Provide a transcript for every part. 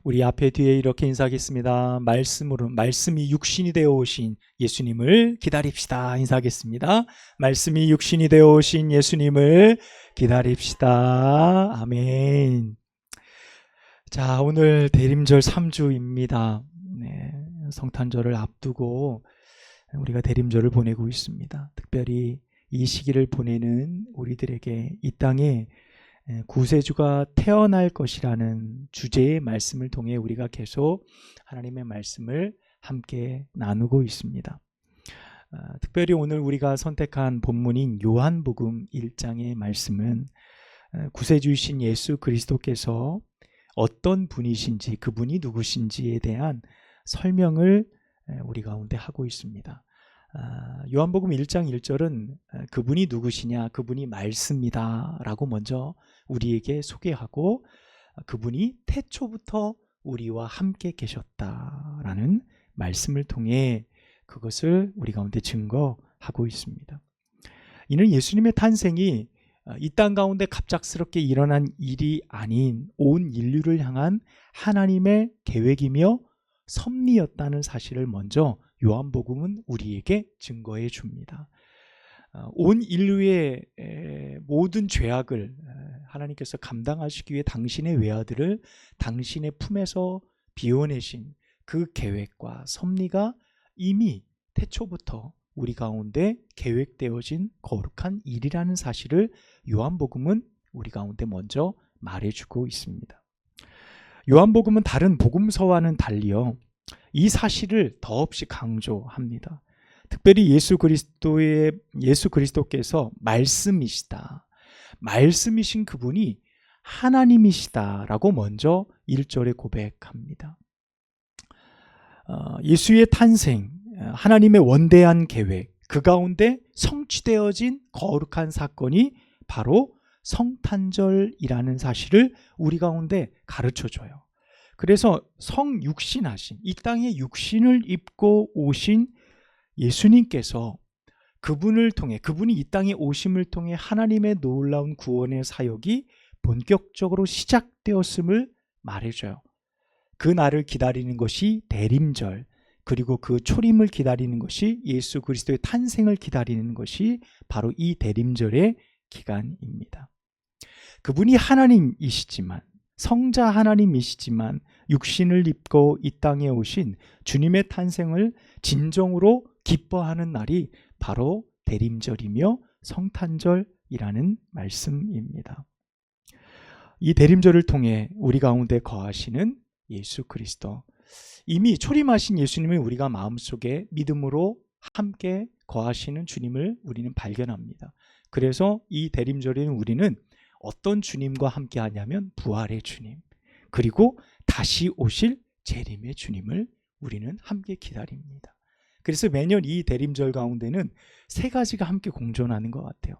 우리 앞에 뒤에 이렇게 인사하겠습니다. 말씀이 육신이 되어 오신 예수님을 기다립시다. 인사하겠습니다. 말씀이 육신이 되어 오신 예수님을 기다립시다. 아멘. 자, 오늘 대림절 3주입니다. 네, 성탄절을 앞두고 우리가 대림절을 보내고 있습니다. 특별히 이 시기를 보내는 우리들에게 이 땅에 구세주가 태어날 것이라는 주제의 말씀을 통해 우리가 계속 하나님의 말씀을 함께 나누고 있습니다. 특별히 오늘 우리가 선택한 본문인 요한복음 1장의 말씀은 구세주이신 예수 그리스도께서 어떤 분이신지, 그분이 누구신지에 대한 설명을 우리 가운데 하고 있습니다. 요한복음 1장 1절은 그분이 누구시냐, 그분이 말씀이다 라고 먼저 우리에게 소개하고, 그분이 태초부터 우리와 함께 계셨다라는 말씀을 통해 그것을 우리 가운데 증거하고 있습니다. 이는 예수님의 탄생이 이 땅 가운데 갑작스럽게 일어난 일이 아닌 온 인류를 향한 하나님의 계획이며 섭리였다는 사실을 먼저 요한복음은 우리에게 증거해 줍니다. 온 인류의 모든 죄악을 하나님께서 감당하시기 위해 당신의 외아들을 당신의 품에서 비워내신 그 계획과 섭리가 이미 태초부터 우리 가운데 계획되어진 거룩한 일이라는 사실을 요한복음은 우리 가운데 먼저 말해주고 있습니다. 요한복음은 다른 복음서와는 달리요, 이 사실을 더없이 강조합니다. 특별히 예수 그리스도께서 말씀이시다, 말씀이신 그분이 하나님이시다라고 먼저 1절에 고백합니다. 예수의 탄생, 하나님의 원대한 계획, 그 가운데 성취되어진 거룩한 사건이 바로 성탄절이라는 사실을 우리 가운데 가르쳐줘요. 그래서 성육신하신, 이 땅에 육신을 입고 오신 예수님께서 그분을 통해, 그분이 이 땅에 오심을 통해 하나님의 놀라운 구원의 사역이 본격적으로 시작되었음을 말해줘요. 그 날을 기다리는 것이 대림절, 그리고 그 초림을 기다리는 것이, 예수 그리스도의 탄생을 기다리는 것이 바로 이 대림절의 기간입니다. 그분이 하나님이시지만, 성자 하나님이시지만 육신을 입고 이 땅에 오신 주님의 탄생을 진정으로 기뻐하는 날이 바로 대림절이며 성탄절이라는 말씀입니다. 이 대림절을 통해 우리 가운데 거하시는 예수 그리스도, 이미 초림하신 예수님을 우리가 마음속에 믿음으로 함께 거하시는 주님을 우리는 발견합니다. 그래서 이 대림절에는 우리는 어떤 주님과 함께 하냐면 부활의 주님, 그리고 다시 오실 재림의 주님을 우리는 함께 기다립니다. 그래서 매년 이 대림절 가운데는 세 가지가 함께 공존하는 것 같아요.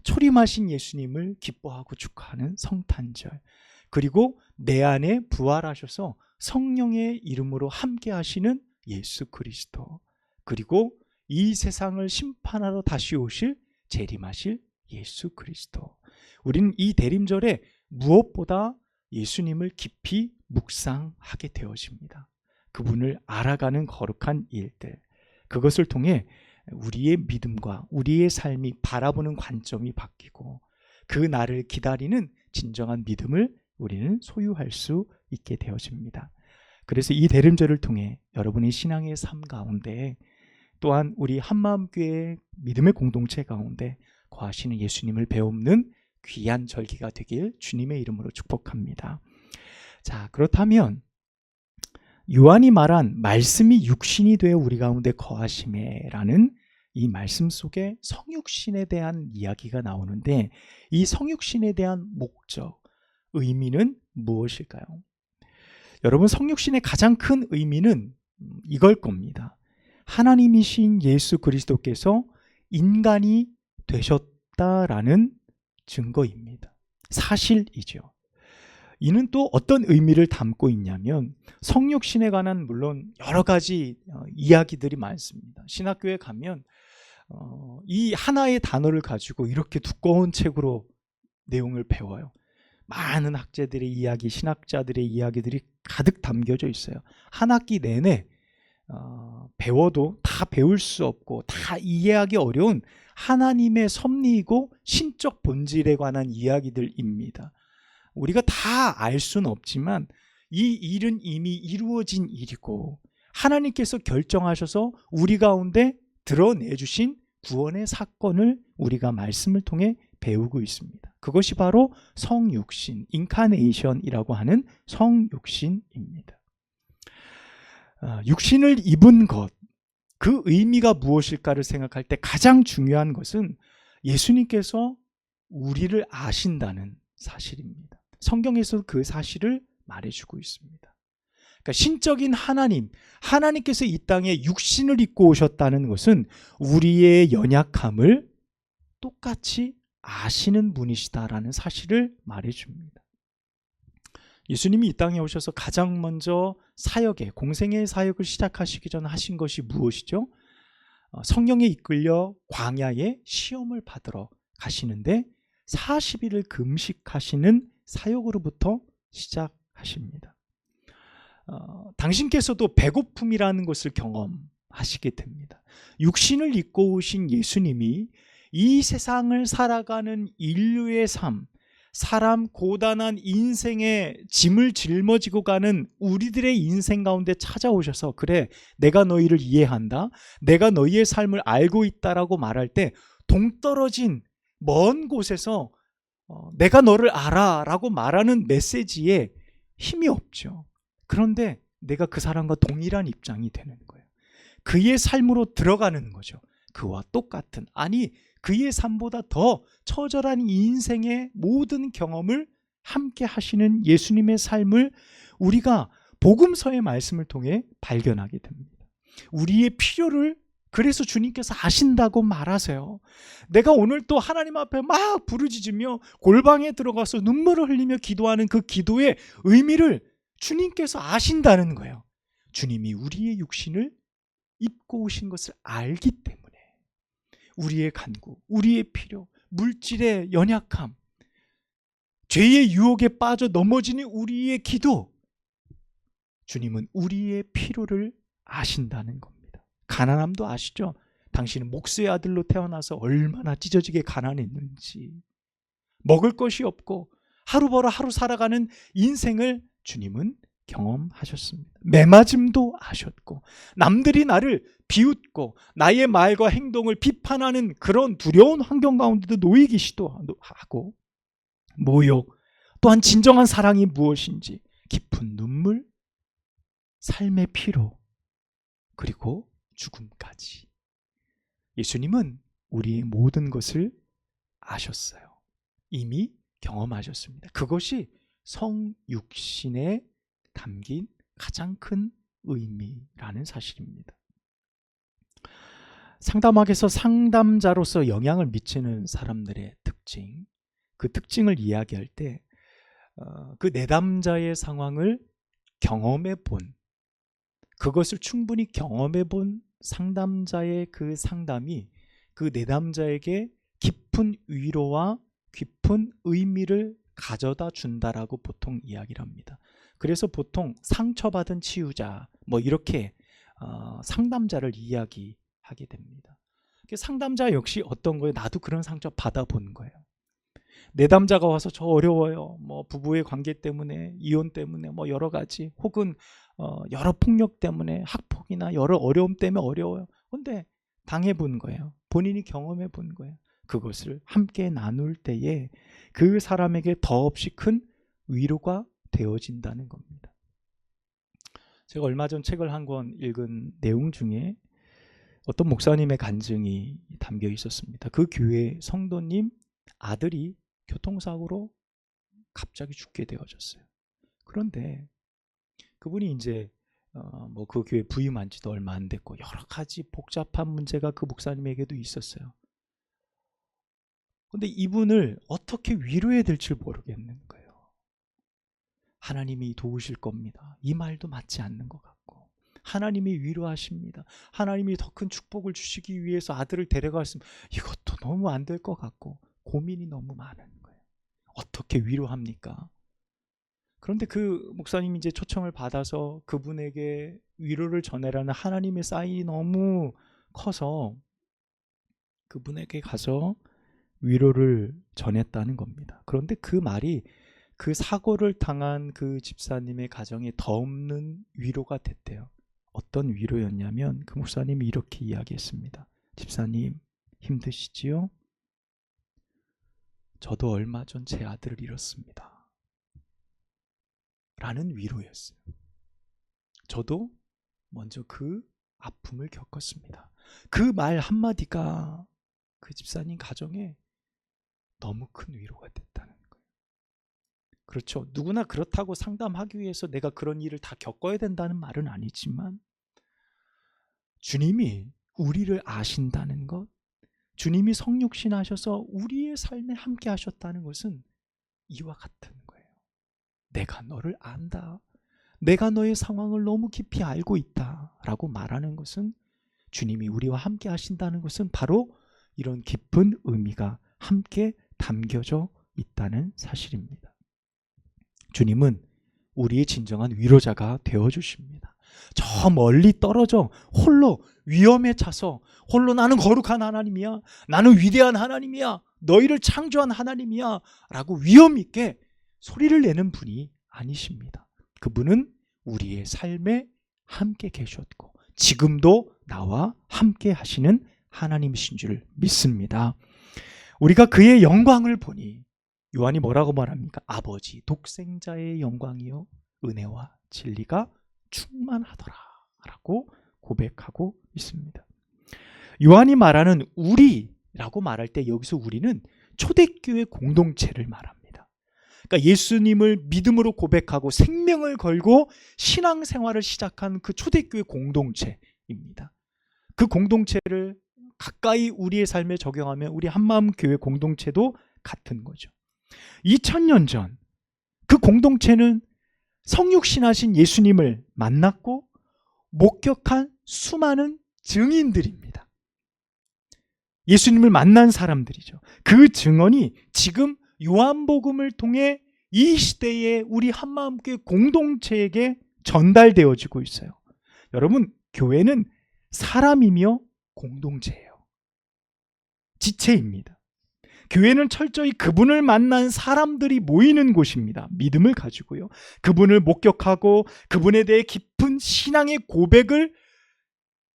초림하신 예수님을 기뻐하고 축하하는 성탄절, 그리고 내 안에 부활하셔서 성령의 이름으로 함께 하시는 예수 그리스도, 그리고 이 세상을 심판하러 다시 오실 재림하실 예수 그리스도. 우리는 이 대림절에 무엇보다 예수님을 깊이 묵상하게 되어집니다. 그분을 알아가는 거룩한 일들, 그것을 통해 우리의 믿음과 우리의 삶이 바라보는 관점이 바뀌고 그 날을 기다리는 진정한 믿음을 우리는 소유할 수 있게 되어집니다. 그래서 이 대림절을 통해 여러분의 신앙의 삶 가운데, 또한 우리 한마음교회 믿음의 공동체 가운데 거하시는 예수님을 배우는 귀한 절기가 되길 주님의 이름으로 축복합니다. 자, 그렇다면 요한이 말한 말씀이 육신이 되어 우리 가운데 거하심에라는 이 말씀 속에 성육신에 대한 이야기가 나오는데, 이 성육신에 대한 목적, 의미는 무엇일까요? 여러분, 성육신의 가장 큰 의미는 이걸 겁니다. 하나님이신 예수 그리스도께서 인간이 되셨다라는 증거입니다. 사실이죠. 이는 또 어떤 의미를 담고 있냐면, 성육신에 관한 물론 여러 가지 이야기들이 많습니다. 신학교에 가면 이 하나의 단어를 가지고 이렇게 두꺼운 책으로 내용을 배워요. 많은 학자들의 이야기, 신학자들의 이야기들이 가득 담겨져 있어요. 한 학기 내내 배워도 다 배울 수 없고 다 이해하기 어려운 하나님의 섭리이고 신적 본질에 관한 이야기들입니다. 우리가 다 알 수는 없지만 이 일은 이미 이루어진 일이고 하나님께서 결정하셔서 우리 가운데 드러내주신 구원의 사건을 우리가 말씀을 통해 배우고 있습니다. 그것이 바로 성육신, 인카네이션이라고 하는 성육신입니다. 육신을 입은 것, 그 의미가 무엇일까를 생각할 때 가장 중요한 것은 예수님께서 우리를 아신다는 사실입니다. 성경에서 그 사실을 말해주고 있습니다. 그러니까 신적인 하나님께서 이 땅에 육신을 입고 오셨다는 것은 우리의 연약함을 똑같이 아시는 분이시다라는 사실을 말해줍니다. 예수님이 이 땅에 오셔서 가장 먼저 공생의 사역을 시작하시기 전 하신 것이 무엇이죠? 성령에 이끌려 광야에 시험을 받으러 가시는데 40일을 금식하시는 사역으로부터 시작하십니다. 당신께서도 배고픔이라는 것을 경험하시게 됩니다. 육신을 입고 오신 예수님이 이 세상을 살아가는 인류의 삶, 사람 고단한 인생의 짐을 짊어지고 가는 우리들의 인생 가운데 찾아오셔서 그래, 내가 너희를 이해한다, 내가 너희의 삶을 알고 있다라고 말할 때 동떨어진 먼 곳에서 내가 너를 알아 라고 말하는 메시지에 힘이 없죠. 그런데 내가 그 사람과 동일한 입장이 되는 거예요. 그의 삶으로 들어가는 거죠. 그와 똑같은, 아니 그의 삶보다 더 처절한 인생의 모든 경험을 함께 하시는 예수님의 삶을 우리가 복음서의 말씀을 통해 발견하게 됩니다. 우리의 필요를 그래서 주님께서 아신다고 말하세요. 내가 오늘 또 하나님 앞에 막 부르짖으며 골방에 들어가서 눈물을 흘리며 기도하는 그 기도의 의미를 주님께서 아신다는 거예요. 주님이 우리의 육신을 입고 오신 것을 알기 때문에 우리의 간구, 우리의 필요, 물질의 연약함, 죄의 유혹에 빠져 넘어지는 우리의 기도, 주님은 우리의 필요를 아신다는 겁니다. 가난함도 아시죠? 당신은 목수의 아들로 태어나서 얼마나 찢어지게 가난했는지, 먹을 것이 없고 하루 벌어 하루 살아가는 인생을 주님은 경험하셨습니다. 매맞음도 하셨고 남들이 나를 비웃고 나의 말과 행동을 비판하는 그런 두려운 환경 가운데도 놓이기도 하고 모욕, 또한 진정한 사랑이 무엇인지 깊은 눈물, 삶의 피로, 그리고 죽음까지. 예수님은 우리의 모든 것을 아셨어요. 이미 경험하셨습니다. 그것이 성육신에 담긴 가장 큰 의미라는 사실입니다. 상담학에서 상담자로서 영향을 미치는 사람들의 특징, 그 특징을 이야기할 때 그 내담자의 상황을 경험해 본, 그것을 충분히 경험해 본 상담자의 그 상담이 그 내담자에게 깊은 위로와 깊은 의미를 가져다 준다라고 보통 이야기를 합니다. 그래서 보통 상처받은 치유자 이렇게 상담자를 이야기하게 됩니다. 상담자 역시 어떤 거예요? 나도 그런 상처 받아본 거예요. 내담자가 와서 저 어려워요. 부부의 관계 때문에, 이혼 때문에, 여러 가지, 혹은 여러 폭력 때문에, 학폭이나 여러 어려움 때문에 어려워요. 근데 당해본 거예요. 본인이 경험해 본 거예요. 그것을 함께 나눌 때에 그 사람에게 더없이 큰 위로가 되어진다는 겁니다. 제가 얼마 전 책을 한 권 읽은 내용 중에 어떤 목사님의 간증이 담겨 있었습니다. 그 교회 성도님 아들이 교통사고로 갑자기 죽게 되어졌어요. 그런데 그분이 이제 그 교회 부임한 지도 얼마 안 됐고 여러 가지 복잡한 문제가 그 목사님에게도 있었어요. 그런데 이분을 어떻게 위로해야 될지 모르겠는 거예요. 하나님이 도우실 겁니다. 이 말도 맞지 않는 것 같고, 하나님이 위로하십니다. 하나님이 더 큰 축복을 주시기 위해서 아들을 데려갔으면 이것도 너무 안 될 것 같고, 고민이 너무 많은 거예요. 어떻게 위로합니까? 그런데 그 목사님이 이제 초청을 받아서 그분에게 위로를 전해라는 하나님의 사인이 너무 커서 그분에게 가서 위로를 전했다는 겁니다. 그런데 그 말이 그 사고를 당한 그 집사님의 가정에 더 없는 위로가 됐대요. 어떤 위로였냐면 그 목사님이 이렇게 이야기했습니다. 집사님, 힘드시지요? 저도 얼마 전 제 아들을 잃었습니다. 라는 위로였어요. 저도 먼저 그 아픔을 겪었습니다. 그 말 한마디가 그 집사님 가정에 너무 큰 위로가 됐다는 거예요. 그렇죠. 누구나 그렇다고 상담하기 위해서 내가 그런 일을 다 겪어야 된다는 말은 아니지만 주님이 우리를 아신다는 것, 주님이 성육신하셔서 우리의 삶에 함께 하셨다는 것은 이와 같은 거예요. 내가 너를 안다. 내가 너의 상황을 너무 깊이 알고 있다 라고 말하는 것은, 주님이 우리와 함께 하신다는 것은 바로 이런 깊은 의미가 함께 담겨져 있다는 사실입니다. 주님은 우리의 진정한 위로자가 되어주십니다. 저 멀리 떨어져 홀로 위험에 차서 홀로 나는 거룩한 하나님이야, 나는 위대한 하나님이야, 너희를 창조한 하나님이야 라고 위험 있게 소리를 내는 분이 아니십니다. 그분은 우리의 삶에 함께 계셨고 지금도 나와 함께 하시는 하나님이신 줄 믿습니다. 우리가 그의 영광을 보니, 요한이 뭐라고 말합니까? 아버지 독생자의 영광이요 은혜와 진리가 충만하더라 라고 고백하고 있습니다. 요한이 말하는 우리라고 말할 때 여기서 우리는 초대교회 공동체를 말합니다. 그러니까 예수님을 믿음으로 고백하고 생명을 걸고 신앙생활을 시작한 그 초대교회 공동체입니다. 그 공동체를 가까이 우리의 삶에 적용하면 우리 한마음 교회 공동체도 같은 거죠. 2000년 전 그 공동체는 성육신하신 예수님을 만났고 목격한 수많은 증인들입니다. 예수님을 만난 사람들이죠. 그 증언이 지금 요한복음을 통해 이 시대의 우리 한마음교회 공동체에게 전달되어지고 있어요. 여러분, 교회는 사람이며 공동체예요. 지체입니다. 교회는 철저히 그분을 만난 사람들이 모이는 곳입니다. 믿음을 가지고요. 그분을 목격하고 그분에 대해 깊은 신앙의 고백을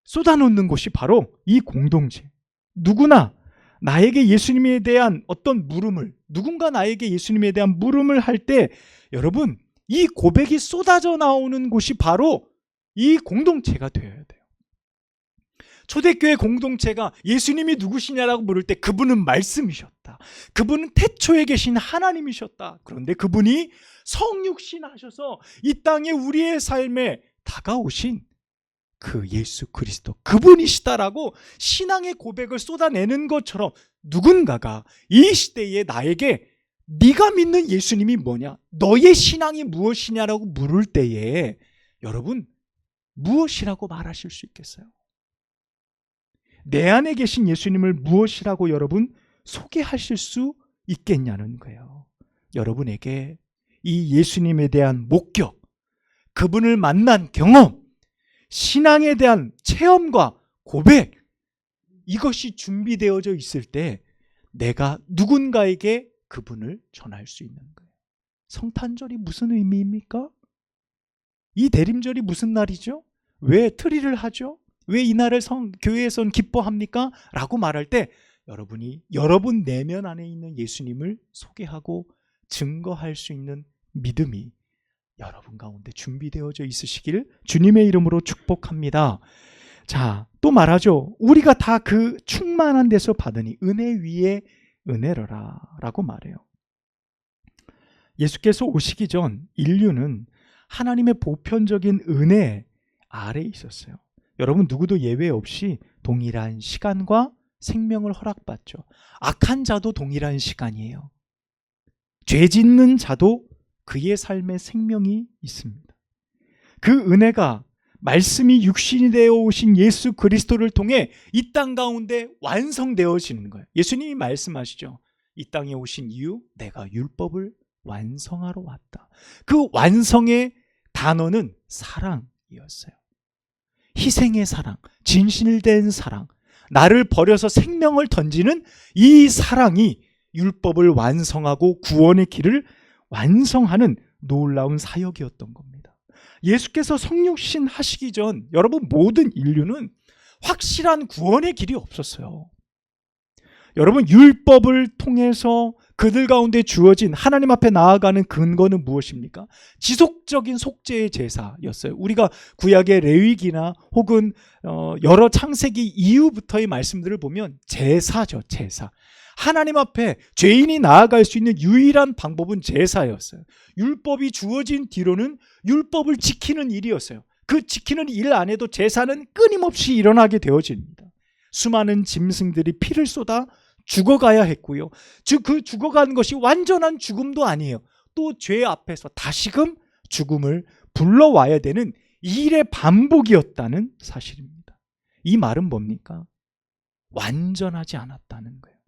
쏟아놓는 곳이 바로 이 공동체. 누구나 나에게 예수님에 대한 어떤 물음을, 누군가 나에게 예수님에 대한 물음을 할 때 여러분, 이 고백이 쏟아져 나오는 곳이 바로 이 공동체가 되어야 돼요. 초대교회 공동체가 예수님이 누구시냐라고 물을 때 그분은 말씀이셨다. 그분은 태초에 계신 하나님이셨다. 그런데 그분이 성육신 하셔서 이 땅에 우리의 삶에 다가오신 그 예수 그리스도, 그분이시다라고 신앙의 고백을 쏟아내는 것처럼 누군가가 이 시대에 나에게 네가 믿는 예수님이 뭐냐? 너의 신앙이 무엇이냐라고 물을 때에 여러분 무엇이라고 말하실 수 있겠어요? 내 안에 계신 예수님을 무엇이라고 여러분 소개하실 수 있겠냐는 거예요. 여러분에게 이 예수님에 대한 목격, 그분을 만난 경험, 신앙에 대한 체험과 고백, 이것이 준비되어져 있을 때 내가 누군가에게 그분을 전할 수 있는 거예요. 성탄절이 무슨 의미입니까? 이 대림절이 무슨 날이죠? 왜 트리를 하죠? 왜 이 날을 교회에서는 기뻐합니까? 라고 말할 때 여러분이 여러분 내면 안에 있는 예수님을 소개하고 증거할 수 있는 믿음이 여러분 가운데 준비되어져 있으시기를 주님의 이름으로 축복합니다. 자, 또 말하죠. 우리가 다 그 충만한 데서 받으니 은혜 위에 은혜로라 라고 말해요. 예수께서 오시기 전 인류는 하나님의 보편적인 은혜 아래에 있었어요. 여러분 누구도 예외 없이 동일한 시간과 생명을 허락받죠. 악한 자도 동일한 시간이에요. 죄 짓는 자도 그의 삶에 생명이 있습니다. 그 은혜가 말씀이 육신이 되어 오신 예수 그리스도를 통해 이 땅 가운데 완성되어지는 거예요. 예수님이 말씀하시죠. 이 땅에 오신 이유, 내가 율법을 완성하러 왔다. 그 완성의 단어는 사랑이었어요. 희생의 사랑, 진실된 사랑, 나를 버려서 생명을 던지는 이 사랑이 율법을 완성하고 구원의 길을 완성하는 놀라운 사역이었던 겁니다. 예수께서 성육신 하시기 전 여러분 모든 인류는 확실한 구원의 길이 없었어요. 여러분 율법을 통해서 그들 가운데 주어진 하나님 앞에 나아가는 근거는 무엇입니까? 지속적인 속죄의 제사였어요. 우리가 구약의 레위기나 혹은 여러 창세기 이후부터의 말씀들을 보면 제사죠, 제사. 하나님 앞에 죄인이 나아갈 수 있는 유일한 방법은 제사였어요. 율법이 주어진 뒤로는 율법을 지키는 일이었어요. 그 지키는 일 안에도 제사는 끊임없이 일어나게 되어집니다. 수많은 짐승들이 피를 쏟아 죽어가야 했고요. 즉 그 죽어가는 것이 완전한 죽음도 아니에요. 또 죄 앞에서 다시금 죽음을 불러와야 되는 일의 반복이었다는 사실입니다. 이 말은 뭡니까? 완전하지 않았다는 거예요.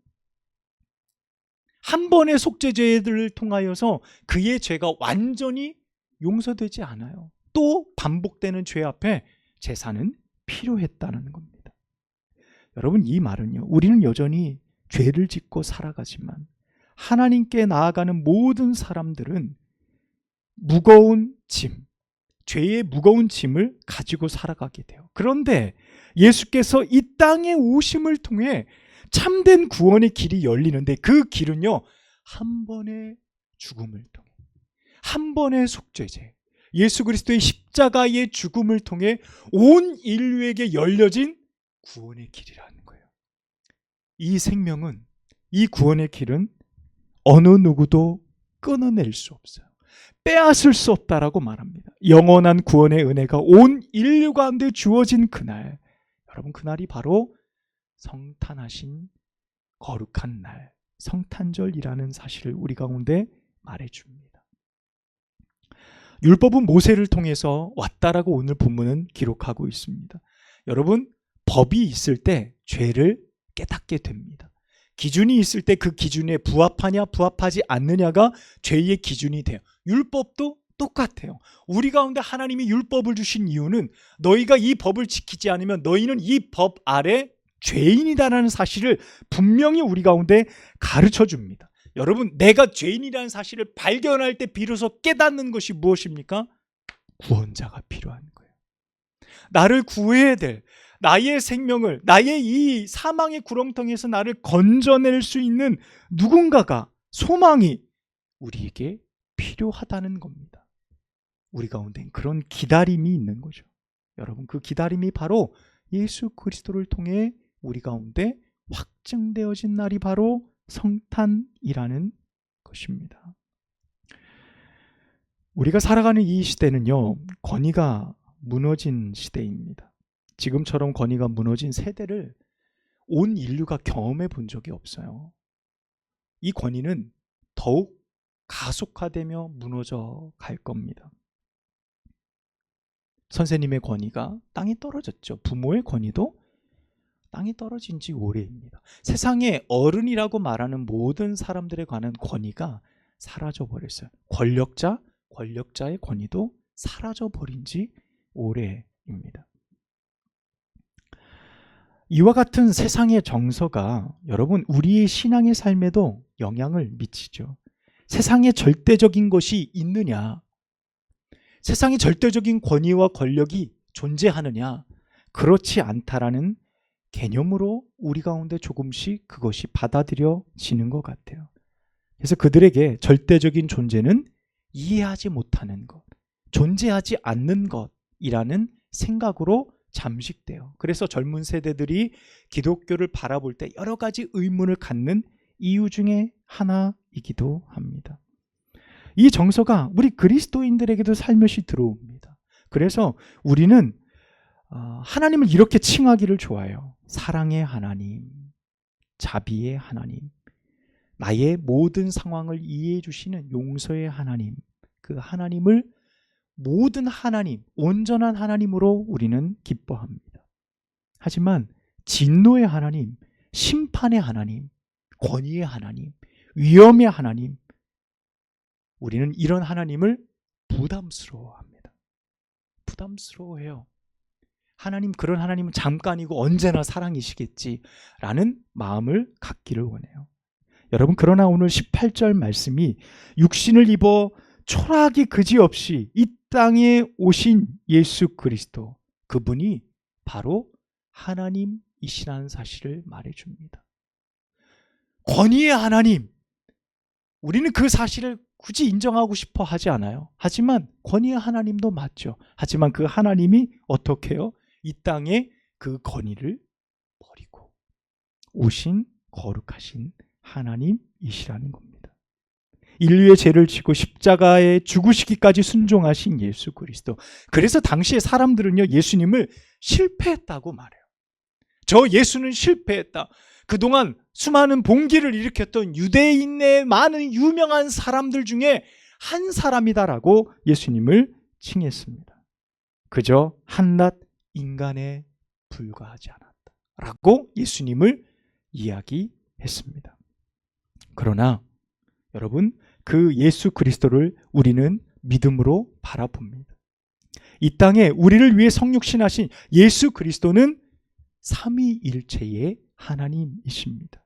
한 번의 속죄제를 통하여서 그의 죄가 완전히 용서되지 않아요. 또 반복되는 죄 앞에 제사는 필요했다는 겁니다. 여러분 이 말은요, 우리는 여전히 죄를 짓고 살아가지만 하나님께 나아가는 모든 사람들은 무거운 짐, 죄의 무거운 짐을 가지고 살아가게 돼요. 그런데 예수께서 이 땅에 오심을 통해 참된 구원의 길이 열리는데 그 길은요, 한 번의 죽음을 통해, 한 번의 속죄제, 예수 그리스도의 십자가의 죽음을 통해 온 인류에게 열려진 구원의 길이라는 거예요. 이 생명은, 이 구원의 길은 어느 누구도 끊어낼 수 없어요. 빼앗을 수 없다라고 말합니다. 영원한 구원의 은혜가 온 인류 가운데 주어진 그날, 여러분 그날이 바로 성탄하신 거룩한 날, 성탄절이라는 사실을 우리 가운데 말해줍니다. 율법은 모세를 통해서 왔다라고 오늘 본문은 기록하고 있습니다. 여러분 법이 있을 때 죄를 깨닫게 됩니다. 기준이 있을 때 그 기준에 부합하냐 부합하지 않느냐가 죄의 기준이 돼요. 율법도 똑같아요. 우리 가운데 하나님이 율법을 주신 이유는 너희가 이 법을 지키지 않으면 너희는 이 법 아래 죄인이다라는 사실을 분명히 우리 가운데 가르쳐 줍니다. 여러분 내가 죄인이라는 사실을 발견할 때 비로소 깨닫는 것이 무엇입니까? 구원자가 필요한 거예요. 나를 구해야 될, 나의 생명을, 나의 이 사망의 구렁텅이에서 나를 건져낼 수 있는 누군가가, 소망이 우리에게 필요하다는 겁니다. 우리 가운데 그런 기다림이 있는 거죠. 여러분 그 기다림이 바로 예수 그리스도를 통해 우리 가운데 확증되어진 날이 바로 성탄이라는 것입니다. 우리가 살아가는 이 시대는요, 권위가 무너진 시대입니다. 지금처럼 권위가 무너진 세대를 온 인류가 경험해 본 적이 없어요. 이 권위는 더욱 가속화되며 무너져 갈 겁니다. 선생님의 권위가 땅이 떨어졌죠. 부모의 권위도 땅이 떨어진 지 오래입니다. 세상에 어른이라고 말하는 모든 사람들에 관한 권위가 사라져 버렸어요. 권력자의 권위도 사라져 버린 지 오래입니다. 이와 같은 세상의 정서가 여러분 우리의 신앙의 삶에도 영향을 미치죠. 세상에 절대적인 것이 있느냐? 세상에 절대적인 권위와 권력이 존재하느냐? 그렇지 않다라는 개념으로 우리 가운데 조금씩 그것이 받아들여지는 것 같아요. 그래서 그들에게 절대적인 존재는 이해하지 못하는 것, 존재하지 않는 것이라는 생각으로 잠식돼요. 그래서 젊은 세대들이 기독교를 바라볼 때 여러 가지 의문을 갖는 이유 중에 하나이기도 합니다. 이 정서가 우리 그리스도인들에게도 살며시 들어옵니다. 그래서 우리는 하나님을 이렇게 칭하기를 좋아해요. 사랑의 하나님, 자비의 하나님, 나의 모든 상황을 이해해 주시는 용서의 하나님, 그 하나님을 모든 하나님, 온전한 하나님으로 우리는 기뻐합니다. 하지만 진노의 하나님, 심판의 하나님, 권위의 하나님, 위험의 하나님, 우리는 이런 하나님을 부담스러워합니다. 부담스러워해요. 하나님, 그런 하나님은 잠깐이고 언제나 사랑이시겠지라는 마음을 갖기를 원해요. 여러분, 그러나 오늘 18절 말씀이 육신을 입어 초라하기 그지없이 이 땅에 오신 예수 그리스도, 그분이 바로 하나님이시라는 사실을 말해줍니다. 권위의 하나님, 우리는 그 사실을 굳이 인정하고 싶어 하지 않아요. 하지만 권위의 하나님도 맞죠. 하지만 그 하나님이 어떻게 해요? 이 땅에 그 권위를 버리고 오신 거룩하신 하나님이시라는 겁니다. 인류의 죄를 지고 십자가에 죽으시기까지 순종하신 예수 그리스도. 그래서 당시에 사람들은요, 예수님을 실패했다고 말해요. 저 예수는 실패했다. 그동안 수많은 봉기를 일으켰던 유대인의 많은 유명한 사람들 중에 한 사람이다라고 예수님을 칭했습니다. 그저 한낱 인간에 불과하지 않았다라고 예수님을 이야기했습니다. 그러나 여러분, 그 예수 그리스도를 우리는 믿음으로 바라봅니다. 이 땅에 우리를 위해 성육신하신 예수 그리스도는 삼위일체의 하나님이십니다.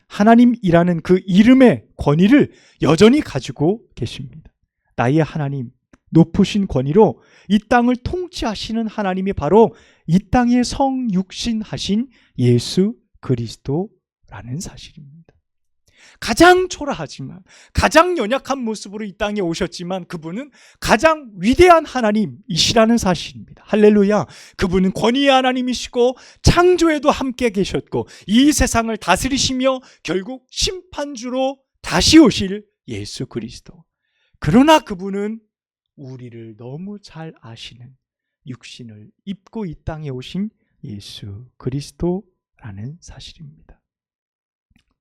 하나님이라는 그 이름의 권위를 여전히 가지고 계십니다. 나의 하나님, 높으신 권위로 이 땅을 통치하시는 하나님이 바로 이 땅에 성육신하신 예수 그리스도라는 사실입니다. 가장 초라하지만, 가장 연약한 모습으로 이 땅에 오셨지만 그분은 가장 위대한 하나님이시라는 사실입니다. 할렐루야. 그분은 권위의 하나님이시고 창조에도 함께 계셨고 이 세상을 다스리시며 결국 심판주로 다시 오실 예수 그리스도. 그러나 그분은 우리를 너무 잘 아시는 육신을 입고 이 땅에 오신 예수 그리스도라는 사실입니다.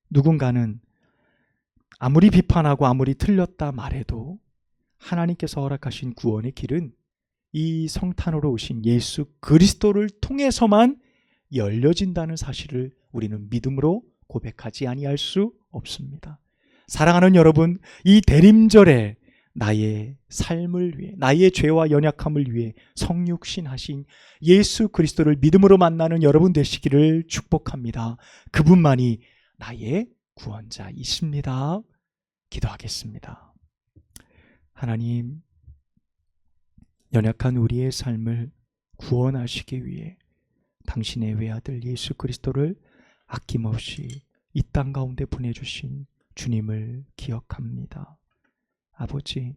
누군가는 아무리 비판하고 아무리 틀렸다 말해도 하나님께서 허락하신 구원의 길은 이 성탄으로 오신 예수 그리스도를 통해서만 열려진다는 사실을 우리는 믿음으로 고백하지 아니할 수 없습니다. 사랑하는 여러분, 이 대림절에 나의 삶을 위해, 나의 죄와 연약함을 위해 성육신하신 예수 그리스도를 믿음으로 만나는 여러분 되시기를 축복합니다. 그분만이 나의 구원자이십니다. 기도하겠습니다. 하나님, 연약한 우리의 삶을 구원하시기 위해 당신의 외아들 예수 그리스도를 아낌없이 이 땅 가운데 보내주신 주님을 기억합니다. 아버지,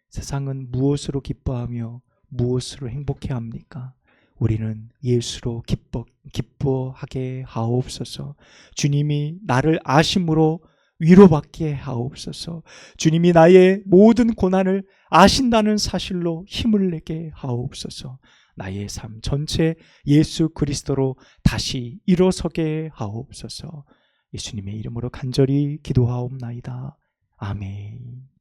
세상은 무엇으로 기뻐하며 무엇으로 행복해합니까? 우리는 예수로 기뻐하게 하옵소서. 주님이 나를 아심으로 위로받게 하옵소서. 주님이 나의 모든 고난을 아신다는 사실로 힘을 내게 하옵소서. 나의 삶 전체 예수 그리스도로 다시 일어서게 하옵소서. 예수님의 이름으로 간절히 기도하옵나이다. 아멘.